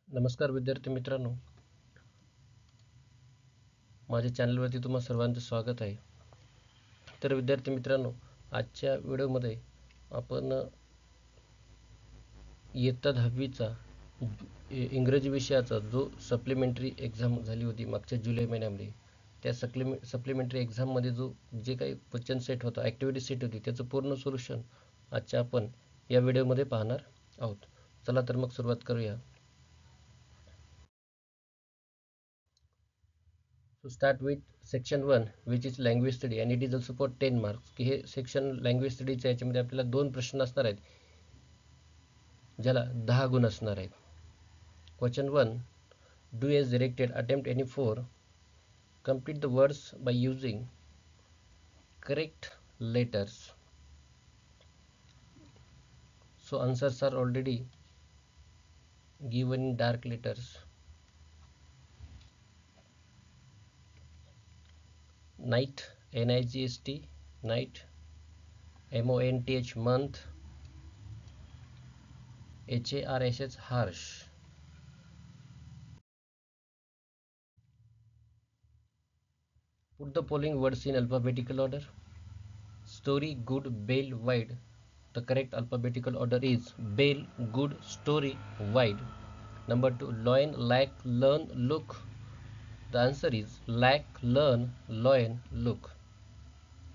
नमस्कार विद्यार्थी मित्रांनो, माझ्या चॅनलवरती तुम्हा सर्वांचं स्वागत आहे. तर विद्यार्थी मित्रांनो, आजच्या व्हिडिओमध्ये आपण इयत्ता 10वीचा इंग्रजी विषयाचा जो सप्लिमेंटरी एक्झाम झाली होती मागच्या जुलै महिन्यामध्ये, त्या सप्लिमेंटरी एक्झाममध्ये जे काही क्वेश्चन सेट होता, ॲक्टिव्हिटी सेट होती, त्याचं पूर्ण सोल्युशन आजच्या आपण या व्हिडिओमध्ये पाहणार आहोत. चला तर मग सुरुवात करूया. To start with section 1 which is language study and it is also for 10 marks. की हे सेक्शन लँग्वेज स्टडीच्या याच्यामध्ये आपल्याला दोन प्रश्न असणार आहेत, ज्याला 10 गुण असणार आहेत. Question 1, do as directed, attempt any 4, complete the words by using correct letters. So answers are already given in dark letters. Night, NIGST, night. MONTH, month. HARSH, harsh. Put the following words in alphabetical order. Story, good, bale, wide. The correct alphabetical order is bale, good, story, wide. Number 2, loin, lack, learn, look. The answer is lack, learn, loin, look.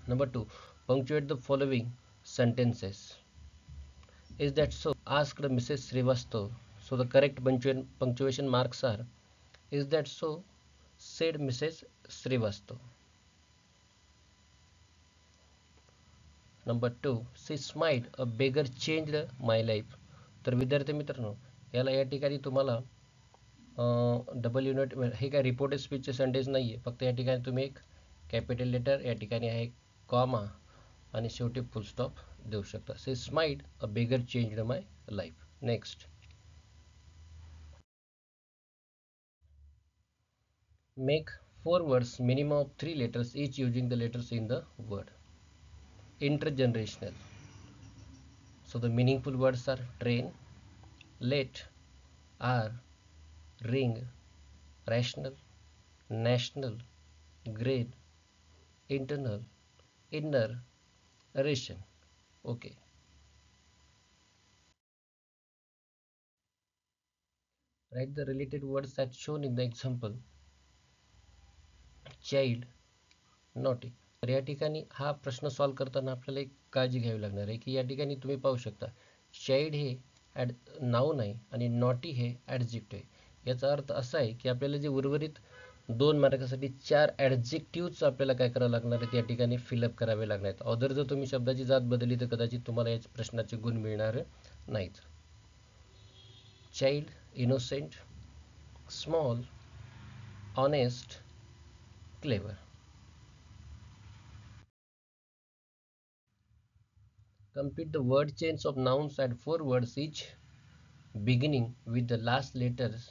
Number 2, punctuate the following sentences. Is that so? Asked Mrs. Srivastav. So the correct punctuation marks are, is that so? Said Mrs. Srivastav. Number 2, she smiled, a beggar changed my life. तर विद्यार्थी मित्रांनो, याला या ठिकाणी तुम्हाला double unit, हे काय reported स्पीचचे sentence नाही आहे. फक्त या ठिकाणी तुम्ही एक कॅपिटल लेटर, या ठिकाणी आहे कॉमा आणि शेवटी फुल स्टॉप देऊ शकता. She smiled, a beggar changed my life. Next, make 4 words minimum of 3 letters each using the letters in the word. Intergenerational. So the meaningful words are train, let, are, ring, rational, national, grade, internal, inner, ration. Okay. Write the related words as shown in the example. Child, naughty. तर या ठिकाणी हा प्रश्न solve करताना आपल्याला एक काळजी घ्यावी लागणार आहे, की या ठिकाणी तुम्ही पाहू शकता चाइल्ड हे नाउन आहे आणि नॉटी हे ॲडजेक्टिव्ह आहे. याचा अर्थ असा आहे की आपल्याला जे उर्वरित 2 मार्कासाठी 4 ॲडजेक्टिव्हच आपल्याला काय करावं लागणार आहेत, या ठिकाणी फिलअप करावे लागणार आहेत. अदर जर तुम्ही शब्दाची जात बदलली तर कदाचित तुम्हाला या प्रश्नाचे गुण मिळणार नाहीत. Child, innocent, small, honest, clever. Complete the word chains of nouns and 4 words each beginning with the last letters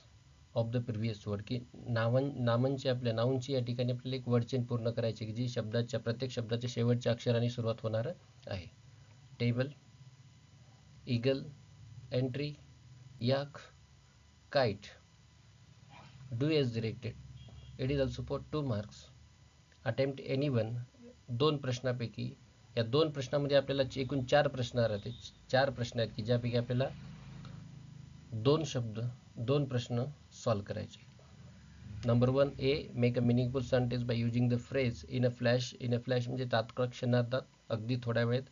of the previous word. की नामांची, आपल्या नाउनची या ठिकाणी आपल्याला एक वर्ड चेन पूर्ण करायची, की जी शब्दाच्या प्रत्येक शब्दाच्या शेवटच्या अक्षराने सुरुवात होणार आहे. Table, eagle, entry, yak, kite. Do as directed. It is also for 2 marks. Attempt any one. 2 प्रश्नापैकी, या 2 प्रश्नामध्ये आपल्याला एकूण 4 प्रश्न राहते. 4 प्रश्न आहेत की ज्यापैकी आपल्याला 2 शब्द, 2 प्रश्न सॉल्व करायचे. Number 1, A, make a meaningful sentence by using the phrase in a flash. In a flash म्हणजे तात्काळ क्षणार्धात, अगदी थोड्या वेळेत.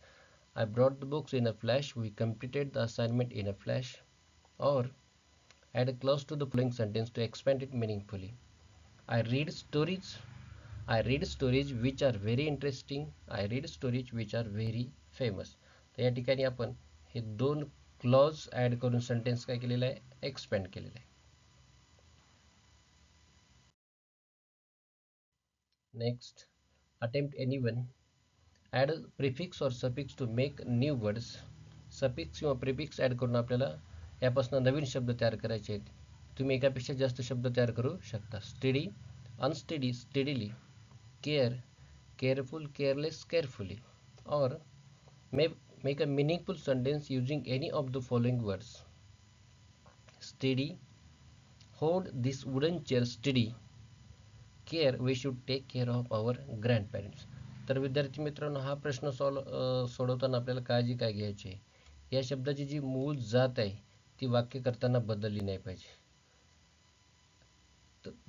I brought the books in a flash. We completed the assignment in a flash. Or add a clause to the following sentence to expand it meaningfully. I read stories. I read stories which are very interesting. I read stories which are very famous. तर या ठिकाणी आपण हे 2 clause add करून sentence काय केलेलं आहे, expand केलेलं आहे. Next, attempt any one. Add prefix or suffix to make new words. Suffix किंवा प्रिफिक्स ॲड करून आपल्याला यापासून नवीन शब्द तयार करायचे आहेत. तुम्ही एकापेक्षा जास्त शब्द तयार करू शकता. Study, unsteady, steadily. Care, careful, careless, carefully. और make a meaningful sentence using any of the following words. Steady, hold this wooden chair steady. Care we should take care of our grandparents. तर विद्यार्थी मित्रांनो, हा प्रश्न सोडवताना आपल्याला काळजी काय घ्यायची आहे? या शब्दाची जी मूळ जात आहे ती वाक्य करताना बदलली नाही पाहिजे.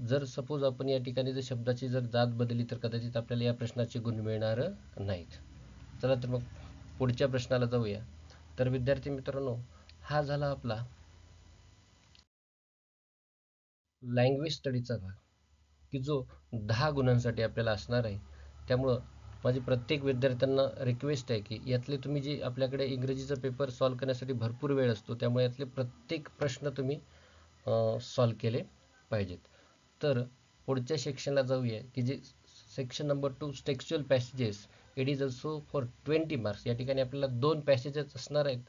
जर सपोज आपण या ठिकाणी जर शब्दाची जर जात बदलली तर कदाचित आपल्याला या प्रश्नाचे गुण मिळणार नाहीत. चला तर मग पुढच्या प्रश्नाला जाऊया. तर विद्यार्थी मित्रांनो, हा झाला आपला लँग्वेज स्टडीचा भाग, की जो 10 गुणांसाठी आपल्याला असणार आहे. त्यामुळं माझी प्रत्येक विद्यार्थ्यांना रिक्वेस्ट आहे की यातले तुम्ही जे आपल्याकडे इंग्रजीचा पेपर सॉल्व करण्यासाठी भरपूर वेळ असतो, त्यामुळे यातले प्रत्येक प्रश्न तुम्ही सॉल्व केले पाहिजेत. तर पुढच्या सेक्शनला जाऊया, की जे section number 2 textual passages. It is also for 20 marks. या ठिकाणी आपल्याला 2 पॅसेजेस असणार आहेत,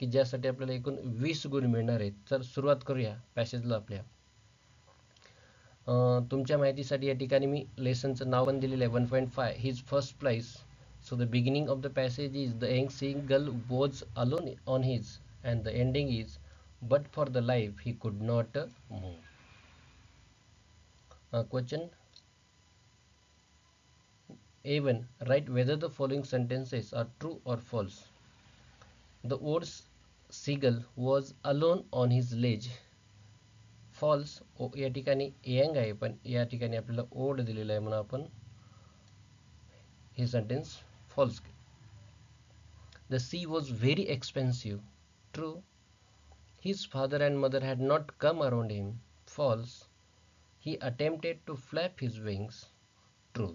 की ज्यासाठी आपल्याला एकूण 20 गुण मिळणार आहेत. तर सुरुवात करूया पॅसेजला आपल्या. तुमच्या माहितीसाठी या ठिकाणी मी लेसनचं नाव पण दिलेलं आहे, 1.5 his first place. So the beginning of the passage is the young single was alone on his and the ending is but for the life he could not move. Question A1. Write whether the following sentences are true or false. The old seagull was alone on his ledge. False. या ठिकाणी young आहे, पण या ठिकाणी आपल्याला old दिलेलं आहे म्हणून आपण हे sentence false. The sea was very expensive. True. His father and mother had not come around him. False. He attempted to flap his wings. True.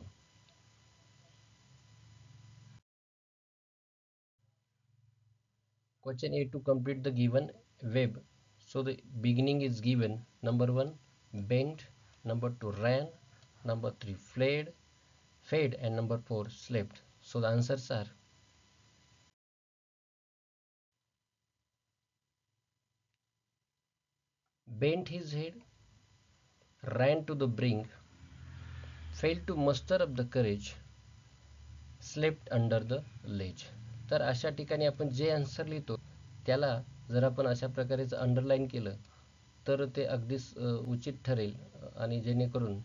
Question A. To complete the given web. So the beginning is given. Number 1, bent. Number 2, ran. Number 3, fled, fed, and number 4, slept. So the answers are bent his head, ran to the brink, failed to muster up the courage, slept under the ledge. तर अशा ठिकाणी आपण जे answer लिहितो त्याला जर आपण अशा प्रकारेच underline केलं तर ते अगदीच उचित ठरेल, आणि जेणेकरून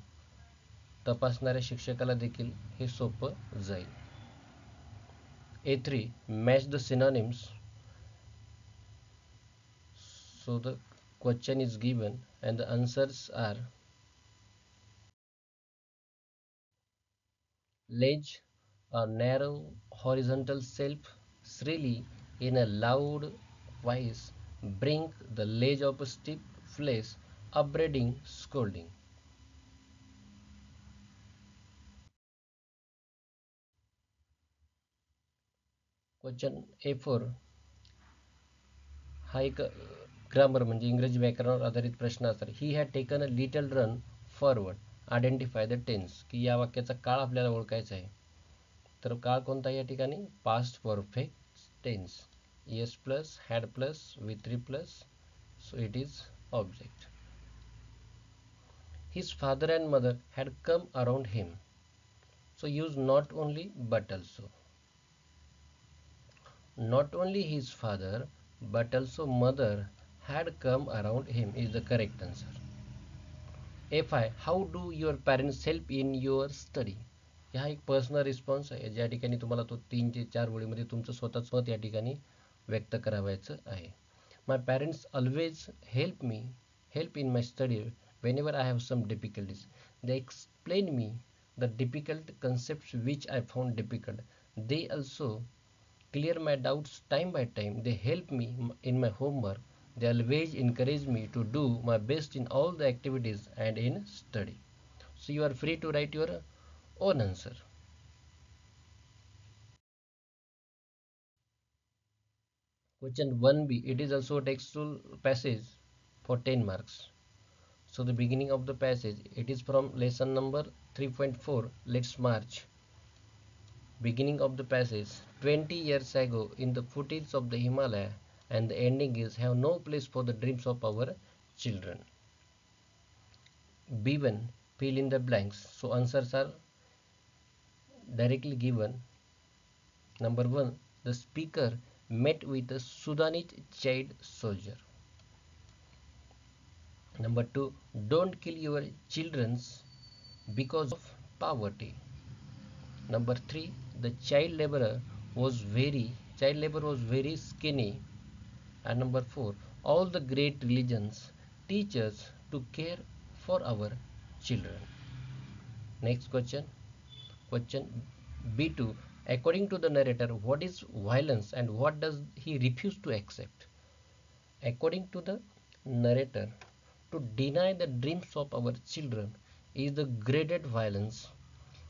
तपासणाऱ्या शिक्षकाला देखील हे सोपं जाईल. A3. Match the synonyms. So the question is given and the answers are ledge, a narrow horizontal shelf, shrilly in a loud voice, brink, the ledge of a steep place, upbraiding, scolding. Question A4. हा एक grammar म्हणजे इंग्रजी व्याकरणावर आधारित प्रश्न असणार. He had taken a little run forward. Identify the tense, की या वाक्याचा काळ आपल्याला ओळखायचा आहे. तर काळ कोणता या ठिकाणी? Past perfect tense. S plus had plus V 3 plus, so it is object. His father and mother had come around him. So use not only but also. Not only his father but also mother had come around him is the correct answer. A5. How do your parents help in your study? हा एक personal response आहे, ज्या ठिकाणी तुम्हाला तो 3 ते 4 ओळीमध्ये तुमचं स्वतःच मत या ठिकाणी व्यक्त करावायचं आहे. My parents always help in my study whenever I have some difficulties. They explain me the difficult concepts which I found difficult. They also clear my doubts time by time. They help me in my homework. They always encourage me to do my best in all the activities and in study. So you are free to write your own answer. Question 1b. It is also a textual passage for 10 marks. So the beginning of the passage, it is from lesson number 3.4. Let's march. Beginning of the passage, 20 years ago in the foothills of the Himalaya, and the ending is have no place for the dreams of our children. B1, fill in the blanks. So answers are directly given. Number 1, the speaker met with a Sudanese child soldier. Number 2, don't kill your children because of poverty. Number 3, the child labor was very skinny. And number 4, all the great religions teach us to care for our children. Next question. Question B2. According to the narrator, what is violence and what does he refuse to accept? According to the narrator, to deny the dreams of our children is the graded violence.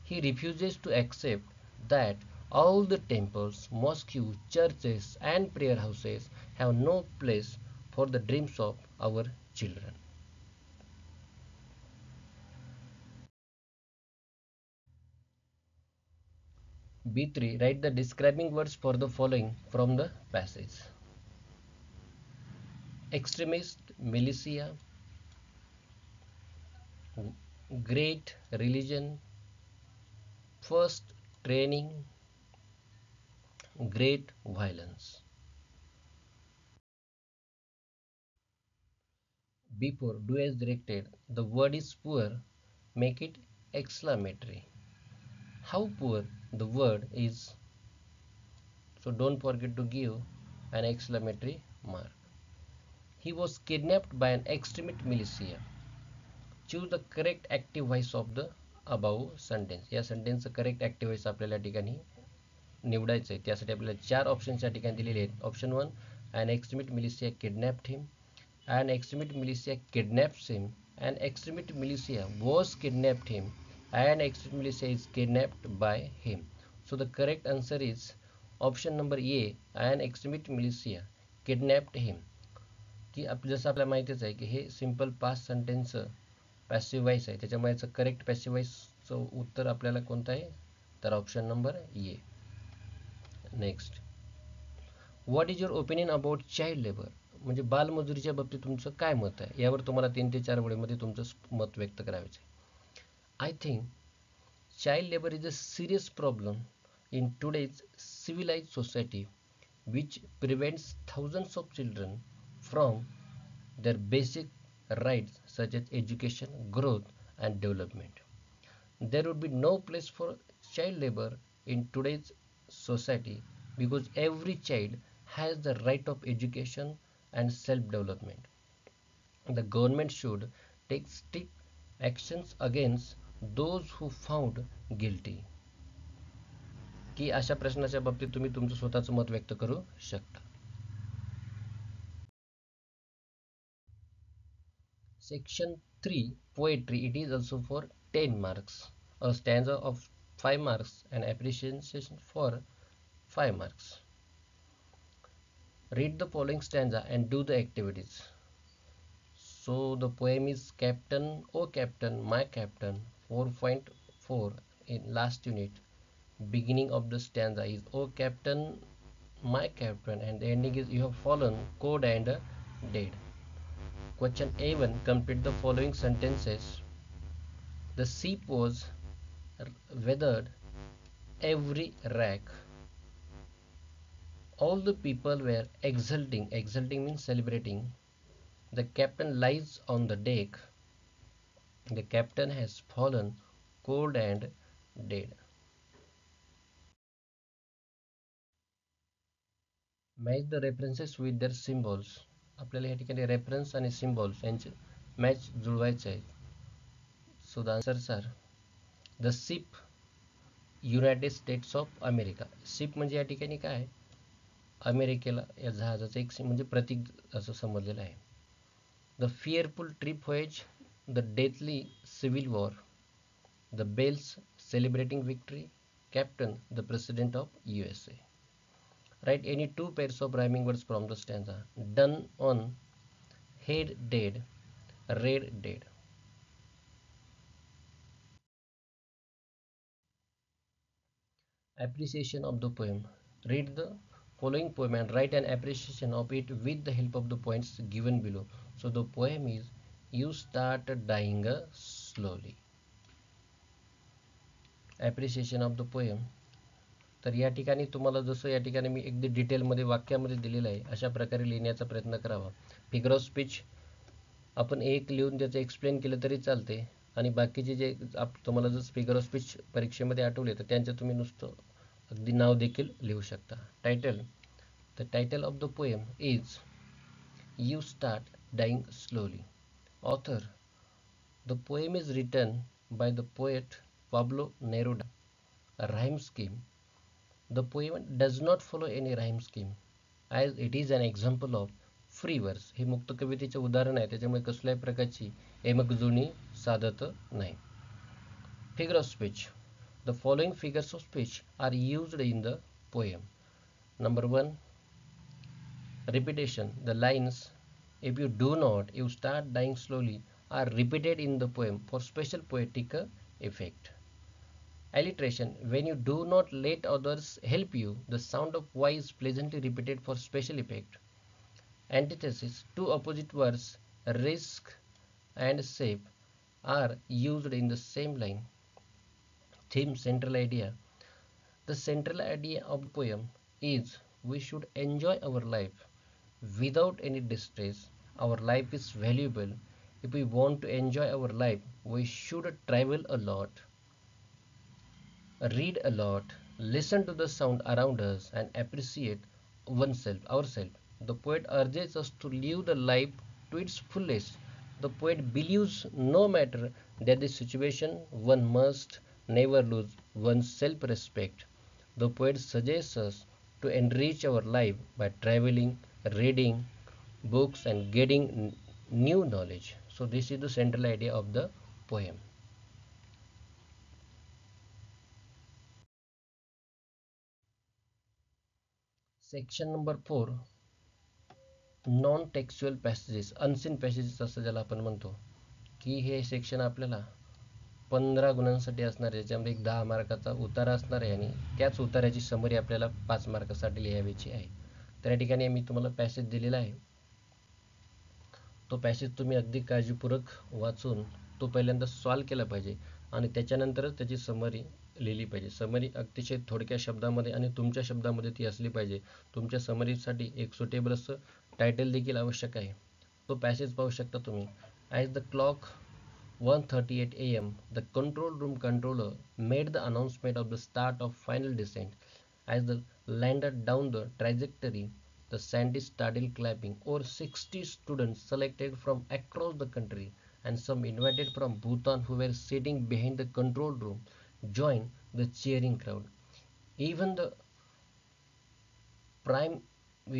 He refuses to accept that all the temples, mosques, churches, and prayer houses have no place for the dreams of our children. B3. Write the describing words for the following from the passage. Extremist, militia, great religion, first training, great violence. Before do as directed, the word is poor, make it exclamatory. How poor the word is, so don't forget to give an exclamatory mark. He was kidnapped by an extremist militia. Choose the correct active voice of the above sentence. या सेंटेन्सचं correct active voice आपल्याला या ठिकाणी निवडायचं आहे. त्यासाठी आपल्याला 4 options या ठिकाणी दिलेले आहेत. Option 1, an extremist militia kidnapped him. An extremist militia kidnaps him. An extremist militia was kidnapped him. An extremist militia is kidnapped by him. So the correct answer is option number A, an extremist militia kidnapped him. की जसं आपल्याला माहितीच आहे की हे simple past सेंटेन्सचं passive voice आहे, त्याच्यामुळे याचं correct passive वॉइसचं उत्तर आपल्याला कोणतं आहे, तर option number A. Next, what is your opinion about child labour, म्हणजे बालमजुरीच्या बाबतीत तुमचं काय मत आहे, यावर तुम्हाला 3 ते 4 वेळेमध्ये तुमचं मत व्यक्त करायचं आहे. I think child labour is a serious problem in today's civilized society which prevents thousands of children from their basic rights such as education, growth and development. There would be no place for child labor in today's society because every child has the right of education and self-development. The government should take strict actions against those who found guilty. की अशा प्रश्नाच्या बाबतीत तुम्ही तुमचं स्वतःचं मत व्यक्त करू शकता. Section 3, poetry. It is also for 10 marks. A stanza of 5 marks and appreciation for 5 marks. Read the following stanza and do the activities. So the poem is Captain, oh Captain, my Captain, 4.4 in last unit. Beginning of the stanza is oh Captain, my Captain, and the ending is you have fallen cold and dead. Question A1, complete the following sentences. The ship was weathered every rack. All the people were exulting. Exulting means celebrating. The captain lies on the deck. The captain has fallen cold and dead. Match the references with their symbols. आपल्याला या ठिकाणी reference आणि symbols यांचे match जुळवायचे आहेत. So the answers are the ship, United States of America. Ship म्हणजे या ठिकाणी काय आहे, अमेरिकेला या जहाजाचं एक म्हणजे प्रतीक असं समजलेलं आहे. The fearful trip voyage, the deathly civil war, the bells celebrating victory, captain the president of USA. Write any 2 pairs of rhyming words from the stanza. Done on, head dead, red dead. Appreciation of the poem. Read the following poem and write an appreciation of it with the help of the points given below. So the poem is You Start Dying Slowly. Appreciation of the poem. तर या ठिकाणी तुम्हाला जसं या ठिकाणी मी अगदी डिटेलमध्ये वाक्यामध्ये दिलेलं आहे अशा प्रकारे लिहिण्याचा प्रयत्न करावा. फिगर ऑफ स्पीच आपण एक लिहून त्याचं एक्सप्लेन केलं तरी चालते आणि बाकीचे जे तुम्हाला जर स्पीकर ऑफ स्पीच परीक्षेमध्ये आठवले तर त्यांचं तुम्ही नुसतं अगदी नाव देखील लिहू शकता. Title. The title of the poem is you start dying slowly. Author. The poem is written by the poet Pablo Neruda. A rhyme scheme. The poem does not follow any rhyme scheme as it is an example of free verse. हे मुक्त कवितेचे उदाहरण आहे, त्याच्यामुळे कसल्याही प्रकारची एमकजुनी साधत नाही. Figure of speech. The following figures of speech are used in the poem. Number 1, repetition. The lines, if you do not, you start dying slowly, are repeated in the poem for special poetic effect. Alliteration. When you do not let others help you, the sound of Y is pleasantly repeated for special effect. Antithesis. Two opposite words, risk and safe, are used in the same line. Theme. Central idea. The central idea of the poem is we should enjoy our life without any distress. Our life is valuable. If we want to enjoy our life, we should travel a lot, read a lot, listen to the sound around us, and appreciate ourselves. The poet urges us to live the life to its fullest. The poet believes no matter that the situation, one must never lose one's self-respect. The poet suggests us to enrich our life by traveling, reading books, and getting new knowledge. So this is the central idea of the poem. Section number 4, non textual passages, unseen passages असं ज्याला आपण म्हणतो, की हे section आपल्याला 15 गुणांसाठी असणार आहे, ज्याच्यामध्ये एक 10 मार्काचा उतारा असणार आहे आणि त्याच उतार्याची समरी आपल्याला 5 मार्कासाठी लिहायची आहे. तर या ठिकाणी मी तुम्हाला पॅसेज दिलेला आहे. तो पॅसेज तुम्ही अगदी काळजीपूर्वक वाचून तो पहिल्यांदा सॉल्व केला पाहिजे आणि त्याच्यानंतरच त्याची समरी लिहिली पाहिजे. समरी अतिशय थोडक्या शब्दामध्ये आणि तुमच्या शब्दामध्ये ती असली पाहिजे. तुमच्या समरीसाठी एक सुटेबल असं टायटल देखील आवश्यक आहे. तो पॅसेज पाहू शकता तुम्ही. As the clock 1:38 AM, the control room controller made the announcement of the start of final descent. As the landed down the trajectory, the scientists started clapping. Over 60 students selected from across the country and some invited from Bhutan who were sitting behind the control room joined the cheering crowd. Even the prime,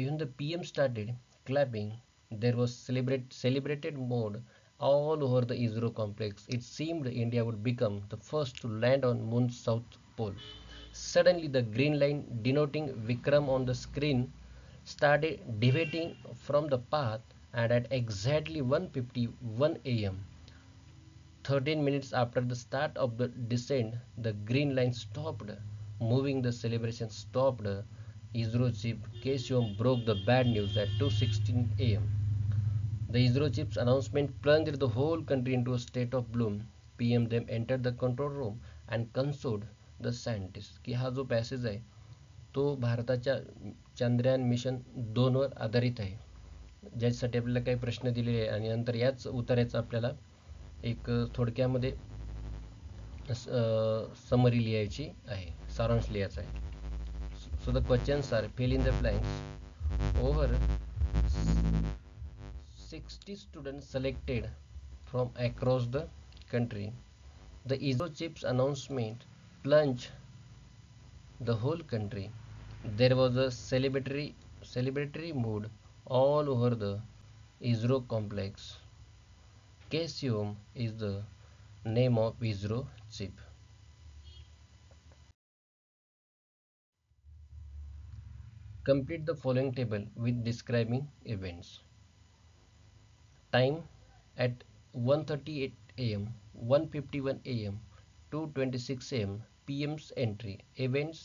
even the PM started clapping. There was celebrated mode all over the ISRO complex. It seemed India would become the first to land on Moon's south pole. Suddenly, the green line denoting Vikram on the screen started deviating from the path, and at exactly 1:51 AM, 13 minutes after the start of the descent, the green line stopped moving. The celebration stopped. ISRO chief K. Shivam broke the bad news at 2:16 AM. The ISRO chief's announcement plunged the whole country into a state of gloom. PM then entered the control room and consoled the scientists. की हा जो passage आहे तो भारताच्या Chandrayaan mission 2 वर आधारित आहे, ज्यासाठी आपल्याला काही प्रश्न दिलेले आहे आणि नंतर याच उत्तराचं आपल्याला एक थोडक्यामध्ये समरी लिहायची आहे, सारांश लिहायचा आहे. So the questions are: fill in the blanks. Over 60 students selected from across the country. The ISRO chief's announcement plunged the whole country. There was a celebratory mood all over the ISRO complex. K. Shivam is the name of ISRO chief. Complete the following table with describing events. Time at 1:38 AM, 1:51 AM, 2:26 AM, PM's entry. Events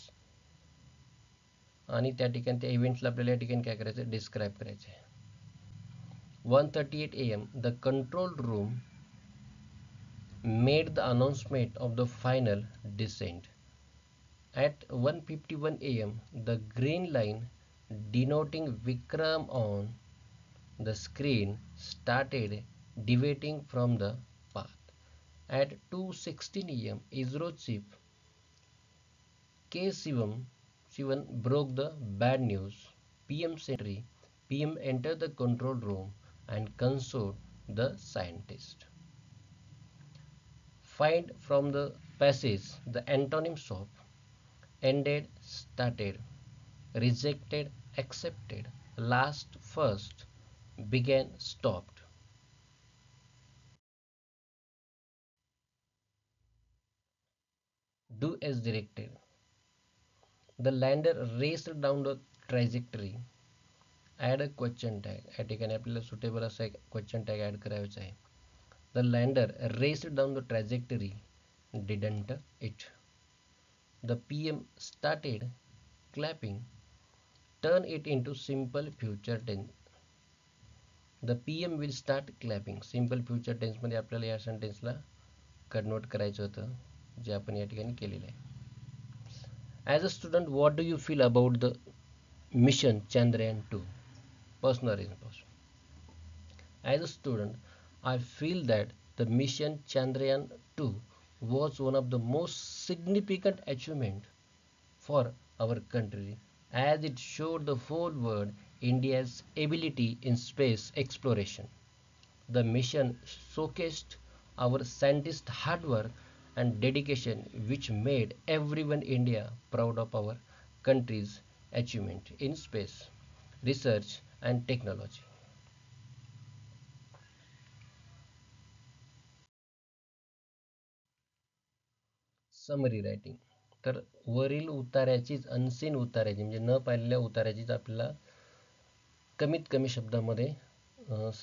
आणि त्या ठिकाणी त्या इव्हेंट्सला आपल्याला या ठिकाणी काय करायचं, describe करायचं आहे. 1:38 AM, the control room made the announcement of the final descent. At 1:51 AM, the green line denoting Vikram on the screen started deviating from the path. At 2:16 am, ISRO chief K. Sivan broke the bad news. PM Secretary PM entered the control room and consoled the scientist. Find from the passage the antonyms of ended, started, rejected, accepted, last, first, began, stopped. Do as directed. The lander raced down the trajectory. Add a question tag. या ठिकाणी आपल्याला suitable असा एक question tag add करायचा आहे. The lander raced down the trajectory. Didn't it? The PM started clapping. Turn it into simple future tense. The PM will start clapping. Simple future tense मध्ये आपल्याला या सेंटेन्सला कन्वर्ट करायचं होतं, जे आपण या ठिकाणी केलेलं आहे. As a student, what do you feel about the mission Chandrayaan-2? Personal response. As a student, I feel that the mission Chandrayaan-2 was one of the most significant achievements for our country, as it showed the whole world India's ability in space exploration. The mission showcased our scientists' hard work and dedication, which made everyone in India proud of our country's achievement in space research and technology. Summary writing. तर वरील उतार्याचीच unseen उतार्याची म्हणजे न पाहिलेल्या उतार्याचीच आपल्याला कमीत कमी शब्दामध्ये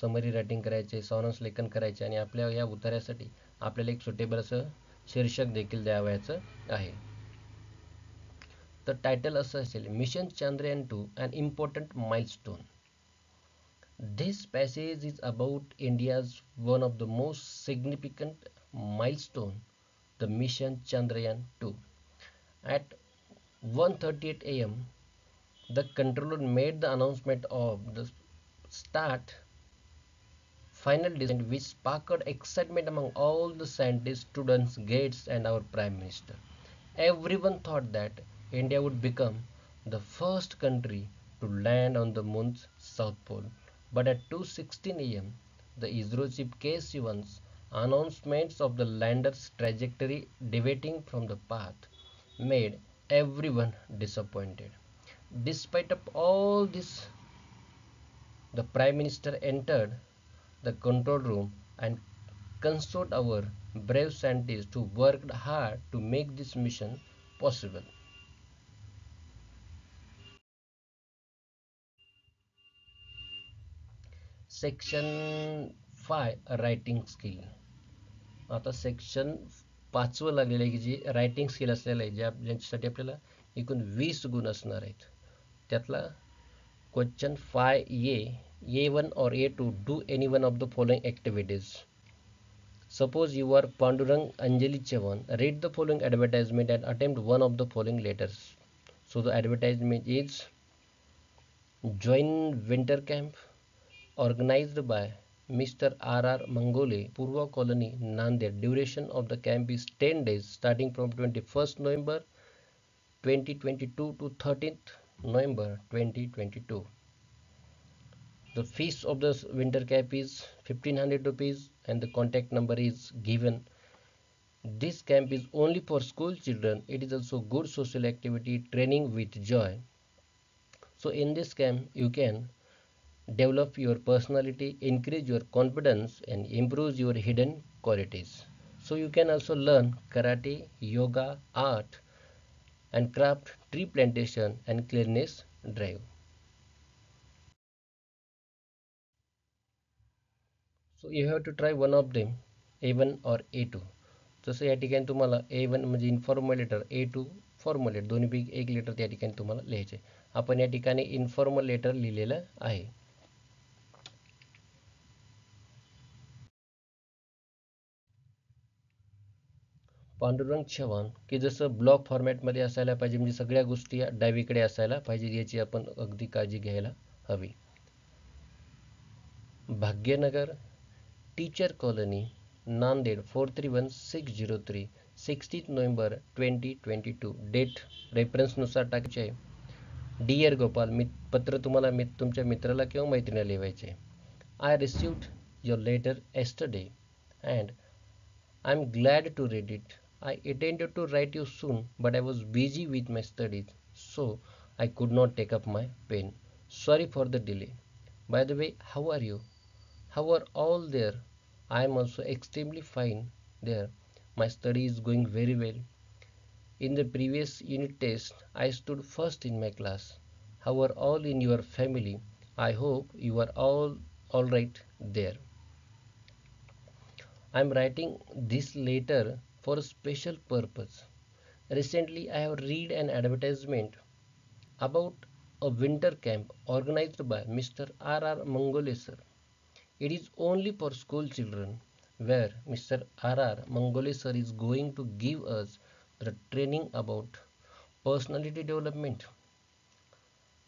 summary writing करायचे, सारांश लेखन करायचे आणि आपल्या या उतार्यासाठी आपल्याला एक सुटेबल असं शीर्षक देखील द्यावयाचं आहे. तर टायटल असं असेल, mission Chandrayaan 2 an important milestone. This passage is about India's one of the most significant milestone, the mission Chandrayaan-2. At 1:38 a.m., the controller made the announcement of the start final descent, which sparked excitement among all the scientists, students, guides, and our Prime Minister. Everyone thought that India would become the first country to land on the moon's south pole. But at 2:16 am, the ISRO chief K. Sivan's announcements of the lander's trajectory deviating from the path made everyone disappointed. Despite of all this, the Prime Minister entered the control room and consoled our brave scientists who worked hard to make this mission possible. Section 5 writing skill. आता section 5वं लागलेलं आहे की जी writing skill असलेलं आहे, ज्यांच्यासाठी आपल्याला एकूण 20 गुण असणार आहेत. त्यातला question 5A, A1 or A2, do any one of the following activities. Suppose you are Pandurang Anjali Chavan, read the following advertisement and attempt one of the following letters. So the advertisement is join winter camp organized by Mr. R.R. Mangole, Purva Colony, Nanded. Duration of the camp is 10 days starting from 21st November 2022 to 13th November 2022. The fees of the winter camp is 1500 rupees and the contact number is given. This camp is only for school children. It is also good social activity training with joy. So in this camp you can develop your personality, increase your confidence and improve your hidden qualities. So you can also learn karate, yoga, art and craft, tree plantation and cleanliness drive. So you have to try one of them, A1 or A2. जसं या ठिकाणी तुम्हाला A1 म्हणजे informal letter, A2 formal letter, दोन्हीपैकी एक letter त्या ठिकाणी तुम्हाला लिहायचे. आपण या ठिकाणी इन्फॉर्मल लेटर लिहिलेलं आहे. पांडुरंग चव्हाण की जसं ब्लॉक फॉर्मॅटमध्ये असायला पाहिजे, म्हणजे सगळ्या गोष्टी या डावीकडे असायला पाहिजे, याची आपण अगदी काळजी घ्यायला हवी. Bhagyanagar teacher colony, Nanded 431603, 16 November 2022. Date रेफरन्सनुसार टाकायचे आहे. डिअर गोपाल, पत्र तुम्हाला तुमच्या मित्राला किंवा मैत्रिणीला लिहायचे. I received your letter yesterday and I'm glad to read it. I intended to write you soon, but I was busy with my studies, so I could not take up my pen. Sorry for the delay. By the way, how are you? How are all there? I am also extremely fine there. My study is going very well. In the previous unit test, I stood first in my class. How are all in your family? I hope you are all right there. I am writing this letter for a special purpose. Recently, I have read an advertisement about a winter camp organized by Mr. R.R. Mangole sir. It is only for school children, where Mr. R.R. Mangole sir is going to give us the training about personality development.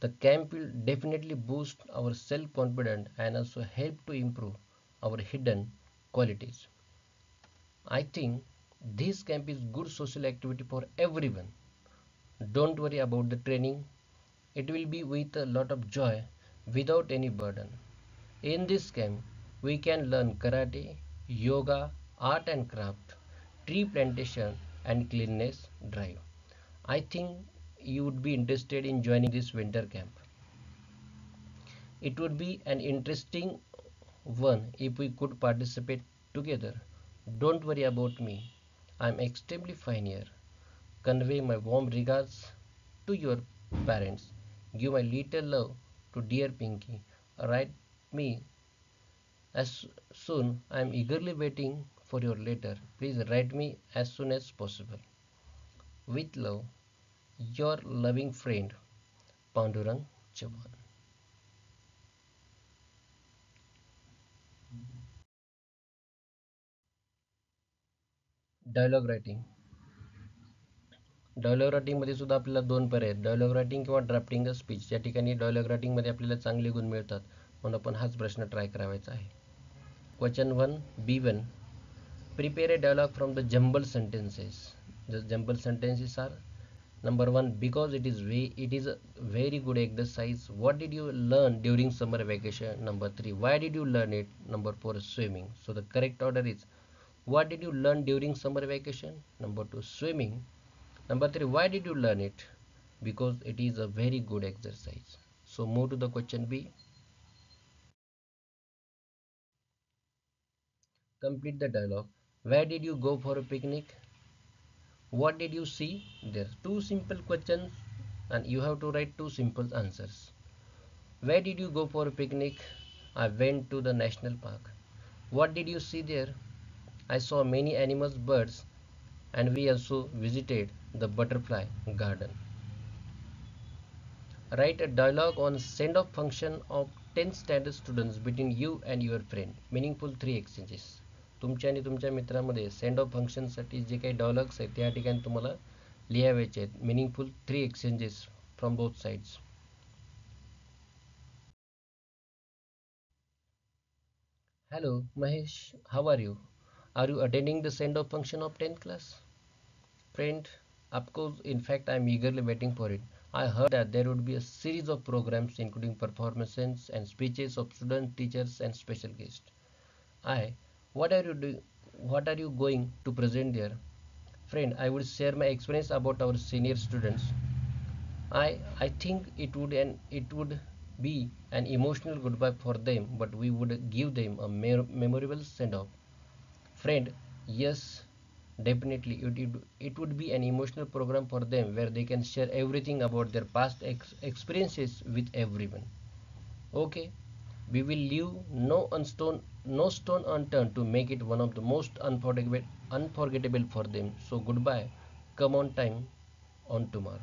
The camp will definitely boost our self-confidence and also help to improve our hidden qualities. I think this camp is good social activity for everyone. Don't worry about the training. It will be with a lot of joy without any burden. In this camp, we can learn karate, yoga, art and craft, tree plantation and cleanliness drive. I think you would be interested in joining this winter camp. It would be an interesting one if we could participate together. Don't worry about me. I'm extremely fine here. Convey my warm regards to your parents. Give my little love to dear Pinky. Write me as soon. I am eagerly waiting for your letter. Please write me as soon as possible. With love, your loving friend, Pandurang Chauhan. Dialogue writing. Dialogue रायटिंगमध्ये सुद्धा आपल्याला दोन पर्याय आहेत, dialogue writing किंवा drafting the speech. या ठिकाणी dialogue रायटिंगमध्ये आपल्याला चांगले गुण मिळतात, म्हणून आपण हाच प्रश्न ट्राय करायचा आहे. Question 1B1. Prepare a dialogue from the jumbled sentences. The jumbled sentences are: number 1, because it is a very good exercise. What did you learn during summer vacation? Number 3, why did you learn it? Number 4, swimming. So the correct order is: what did you learn during summer vacation? Number 2, swimming. Number 3, why did you learn it? Because it is a very good exercise. So move to the question B. Complete the dialogue. Where did you go for a picnic? What did you see? There are two simple questions and you have to write two simple answers. Where did you go for a picnic? I went to the national park. What did you see there? I saw many animals, birds, and we also visited the butterfly garden. Write a dialogue on send-off function of 10th standard students between you and your friend. Meaningful 3 exchanges. तुमच्या आणि तुमच्या मित्रामध्ये send off फंक्शनसाठी जे काही dialogues आहेत त्या ठिकाणी तुम्हाला लिहायचे आहेत. Meaningful 3 exchanges from both sides. Hello, Mahesh. How are you? Are you attending the send-off function of 10th class? Friend, of course, in fact, I am eagerly waiting for it. I heard that there would be a series of programs including performances and speeches of students, teachers, and special guests. I, what are you doing? What are you going to present there? Friend, I would share my experience about our senior students. I think it would be an emotional goodbye for them, but we would give them a memorable send off. Friend, yes, definitely it would be an emotional program for them where they can share everything about their past experiences with everyone. Okay, we will leave no stone unturned to make it one of the most unforgettable for them. So goodbye. Come on time on tomorrow.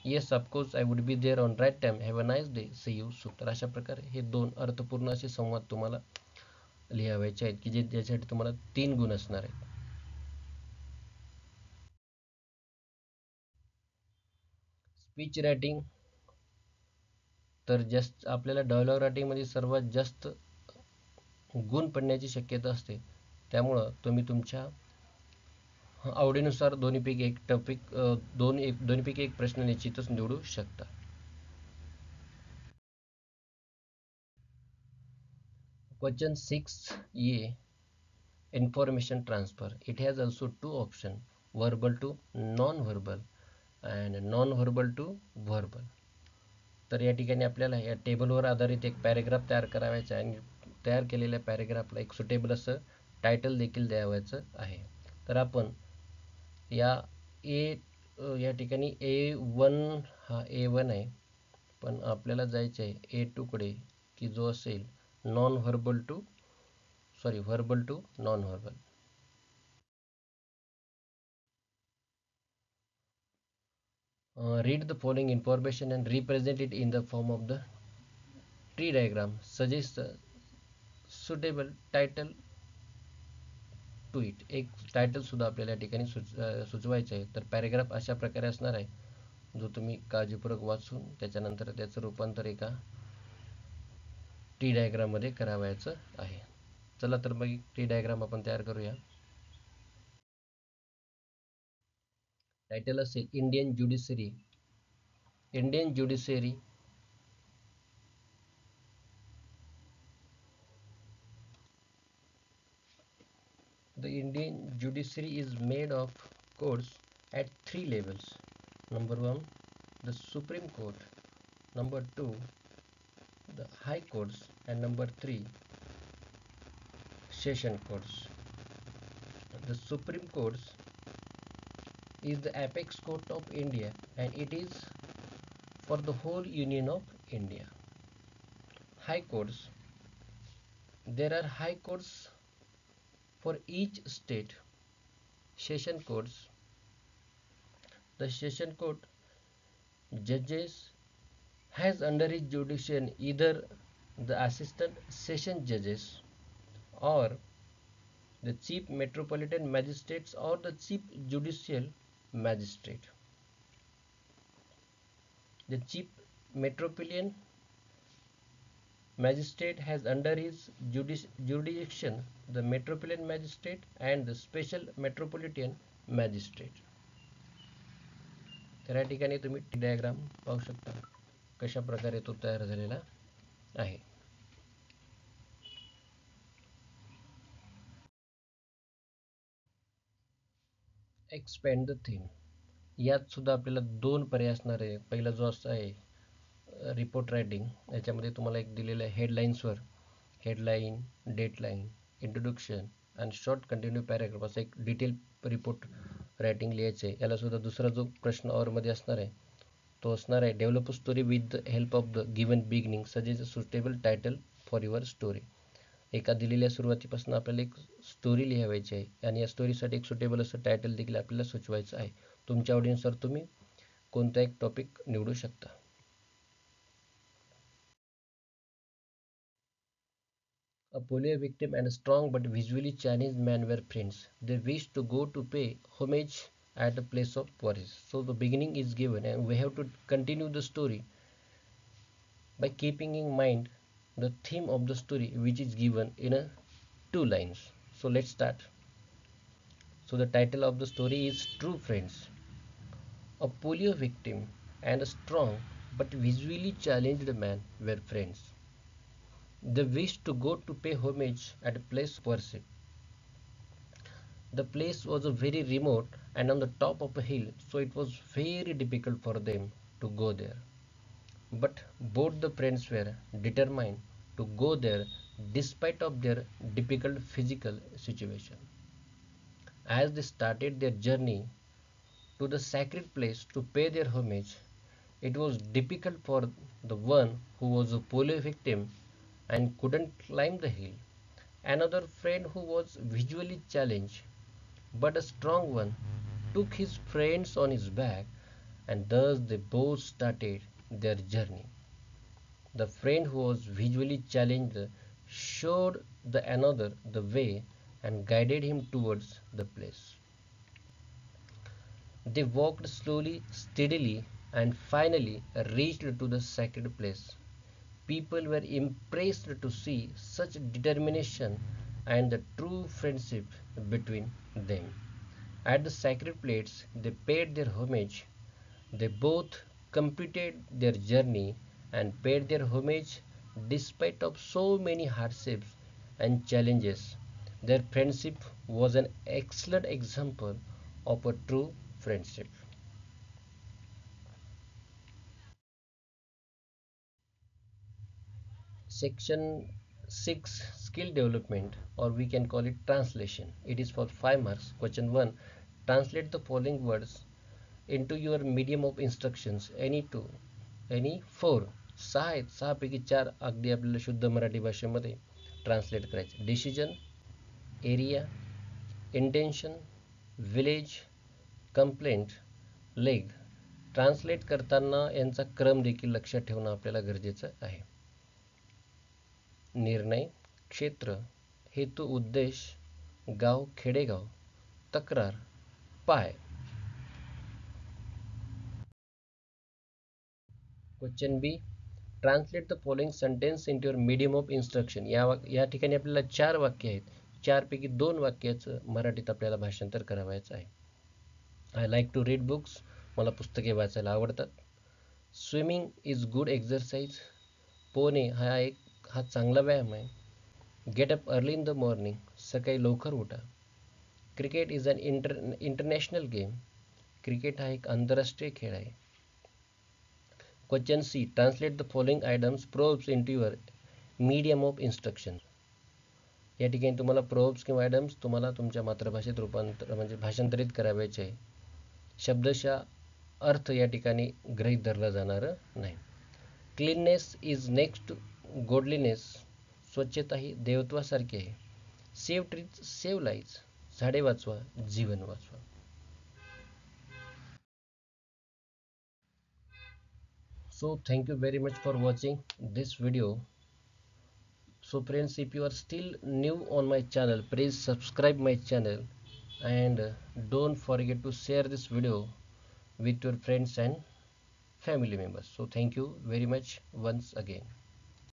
Yes, of course, I would be there on right time. Have a nice day. See you soon. तर अशा प्रकारे हे दोन अर्थपूर्ण असे संवाद तुम्हाला लिहावायचे आहेत की जे ज्यासाठी तुम्हाला 3 गुण असणार आहेत. स्पीच रायटिंग, तर जास्त आपल्याला डायलॉग रायटिंगमध्ये सर्वात जास्त गुण पडण्याची शक्यता असते. त्यामुळं तुम्ही तुमच्या आवडीनुसार दोन्हीपैकी एक टॉपिक दोन्हीपैकी एक प्रश्न निश्चितच निवडू शकता. Question 6A, information transfer. It has also two options, verbal to non-verbal and non-verbal to verbal. तर या ठिकाणी आपल्याला या टेबलवर आधारित एक पॅरेग्राफ तयार करावायचा आहे आणि तयार केलेल्या पॅरेग्राफला एक सुटेबल असं टायटल देखील द्यावायचं आहे. तर आपण या या ठिकाणी A1 हा A1 आहे, पण आपल्याला जायचं आहे A2 कडे, की जो असेल non verbal to verbal to non verbal. Read the following information and represent it in the form of the tree diagram. Suggest a suitable title to it. एक टायटल सुद्धा आपल्याला या ठिकाणी सुचवायचं आहे. तर पॅरेग्राफ अशा प्रकारे असणार आहे, जो तुम्ही काळजीपूर्वक वाचून त्याच्यानंतर त्याचं रूपांतर एका ट्री डायग्राममध्ये करावायचं आहे. चला तर मग ट्री डायग्राम आपण तयार करूया. टायटल असेल Indian judiciary. Indian judiciary The Indian judiciary is made of courts at three levels. Number one, the Supreme Court. Number two, the High Courts. And number three, Session Courts. The Supreme Courts is the apex court of India and it is for the whole Union of India. High Courts. There are High Courts for each state. Session Courts. The Session Court judges has under his jurisdiction either the assistant session judges or the chief metropolitan magistrates or the chief judicial magistrate. The chief metropolitan magistrate has under his jurisdiction the metropolitan magistrate and the special metropolitan magistrate. तर या ठिकाणी तुम्ही diagram पाहू शकता कशा प्रकारे तो तयार झालेला आहे. Expand the theme. यात सुद्धा आपल्याला दोन पर्याय असणार आहे. पहिला जो असं आहे रिपोर्ट रायटिंग, याच्यामध्ये तुम्हाला एक दिलेलं आहे हेडलाईन्सवर हेडलाईन, डेटलाईन, इंट्रोडक्शन आणि शॉर्ट कंटिन्यू पॅराग्राफ असं एक डिटेल रिपोर्ट रायटिंग लिहायचं आहे. याला सुद्धा दुसरा जो प्रश्न मध्ये असणार आहे तो असणार आहे develop a story with the help of the given beginning suggest a suitable title for your story. एका दिलेल्या सुरुवातीपासून आपल्याला एक स्टोरी लिहावायची आहे आणि या स्टोरीसाठी एक सुटेबल असं टायटल देखील आपल्याला सुचवायचं आहे. तुमच्या आवडीनुसार तुम्ही कोणता एक टॉपिक निवडू शकता. A polio victim and a strong but visually challenged man were friends. They wished to go to pay homage at a place of worship. So the beginning is given and we have to continue the story by keeping in mind the theme of the story which is given in a 2 lines. So let's start. So the title of the story is True Friends. A polio victim and a strong but visually challenged man were friends. They wished to go to pay homage at a place of worship. The place was very remote and on the top of a hill, so it was very difficult for them to go there. But both the friends were determined to go there despite of their difficult physical situation. As they started their journey to the sacred place to pay their homage, it was difficult for the one who was a polio victim and couldn't climb the hill. Another friend who was visually challenged but a strong one took his friends on his back and thus they both started their journey. The friend who was visually challenged showed the another the way and guided him towards the place. They walked slowly, steadily, and finally reached to the sacred place. People were impressed to see such determination and the true friendship between them. At the sacred plates, they paid their homage. They both completed their journey and paid their homage despite of so many hardships and challenges. Their friendship was an excellent example of a true friendship. Section 6, skill development, or we can call it translation. It is for 5 marks. Question 1, translate the following words into your medium of instructions. Any four सहा आहेत, सहापैकी चार अगदी आपल्याला शुद्ध मराठी भाषेमध्ये translate करायचे. Decision, area, intention, village, complaint, leg. Translate करताना यांचा क्रम देखील लक्षात ठेवणं आपल्याला गरजेचं आहे. निर्णय, क्षेत्र, हेतू उद्देश, गाव खेडेगाव, तक्रार, पाय. Question B, translate the following sentence into your medium of instruction. या ठिकाणी आपल्याला चार वाक्य आहेत. चारपैकी दोन वाक्याचं मराठीत आपल्याला भाषांतर करावायचं आहे. I like to read books. मला पुस्तके वाचायला आवडतात. Swimming is good exercise. पोहणे हा चांगला व्यायाम आहे. Get up early in the morning. सकाळी लवकर उठा. Cricket is an international game. Cricket हा एक आंतरराष्ट्रीय खेळ आहे. Question C, translate the following items proverbs into your medium of instruction. या ठिकाणी तुम्हाला प्रोव्स किंवा आयटम्स तुम्हाला तुमच्या मातृभाषेत म्हणजे भाषांतरित करावायचे आहे. शब्दशः अर्थ या ठिकाणी गृहीत धरला जाणार नाही. Cleanliness is next to godliness. स्वच्छता ही देवत्वासारखी आहे. Save trees save lives. झाडे वाचवा, जीवन वाचवा. So thank you very much for watching this video. So friends, if you are still new on my channel, please subscribe my channel and don't forget to share this video with your friends and family members. So thank you very much once again.